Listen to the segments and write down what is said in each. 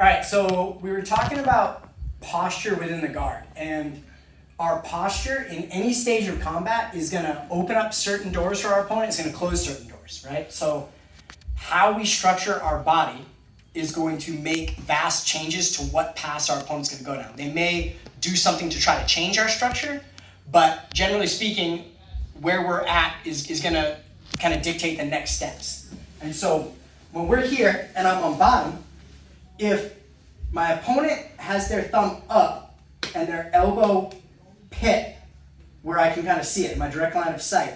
All right, so we were talking about posture within the guard, and our posture in any stage of combat is going to open up certain doors for our opponent, it's going to close certain doors, right? So how we structure our body is going to make vast changes to what path our opponent's going to go down. They may do something to try to change our structure, but generally speaking, where we're at is going to kind of dictate the next steps. And so when we're here and I'm on bottom, if my opponent has their thumb up and their elbow pit where I can kind of see it in my direct line of sight,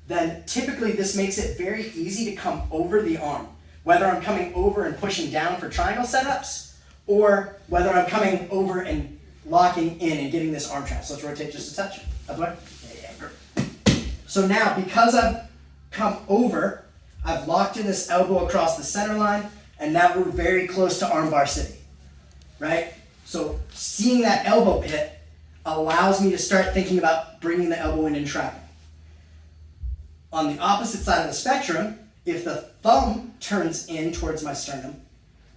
then typically this makes it very easy to come over the arm, whether I'm coming over and pushing down for triangle setups, or whether I'm coming over and locking in and getting this arm trap. So let's rotate just a touch. Other way. Yeah, great. So now, because I've come over, I've locked in this elbow across the center line, and now we're very close to armbar city, right? So seeing that elbow pit allows me to start thinking about bringing the elbow in and trapping. On the opposite side of the spectrum, if the thumb turns in towards my sternum,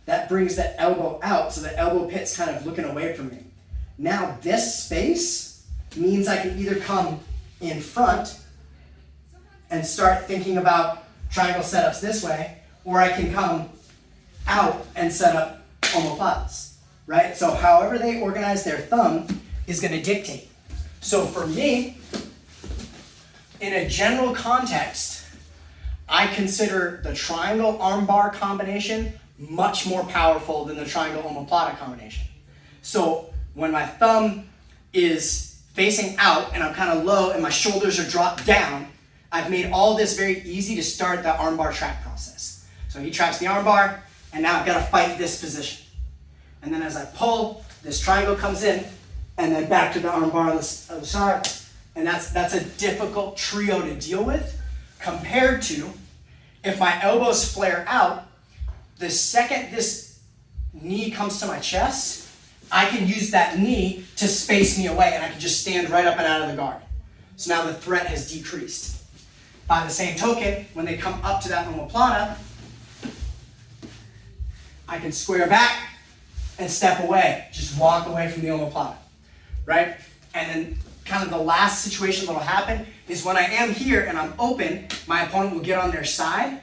that brings the elbow out, so the elbow pit's kind of looking away from me. Now this space means I can either come in front and start thinking about triangle setups this way, or I can come out and set up omoplatas, right? So however they organize their thumb is going to dictate. So for me, in a general context, I consider the triangle armbar combination much more powerful than the triangle omoplata combination. So when my thumb is facing out and I'm kind of low and my shoulders are dropped down, I've made all this very easy to start the armbar trap process. So he traps the armbar, and now I've got to fight this position. And then as I pull, this triangle comes in, and then back to the armbar on the other side. And that's a difficult trio to deal with, compared to if my elbows flare out, the second this knee comes to my chest, I can use that knee to space me away, and I can just stand right up and out of the guard. So now the threat has decreased. By the same token, when they come up to that omoplata, I can square back and step away, just walk away from the omoplata, right? And then kind of the last situation that'll happen is when I am here and I'm open, my opponent will get on their side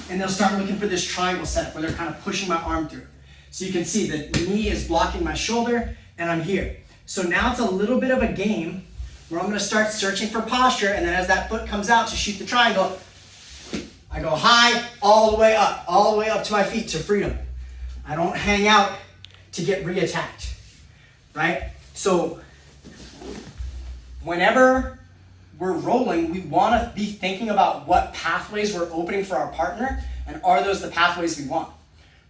and they'll start looking for this triangle setup where they're kind of pushing my arm through. So you can see the knee is blocking my shoulder and I'm here. So now it's a little bit of a game where I'm going to start searching for posture, and then as that foot comes out to shoot the triangle, I go high all the way up to my feet to freedom. I don't hang out to get re-attacked, right? So whenever we're rolling, we want to be thinking about what pathways we're opening for our partner, and are those the pathways we want?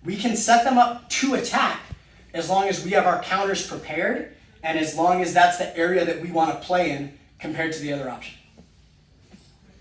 We can set them up to attack as long as we have our counters prepared, and as long as that's the area that we want to play in compared to the other option.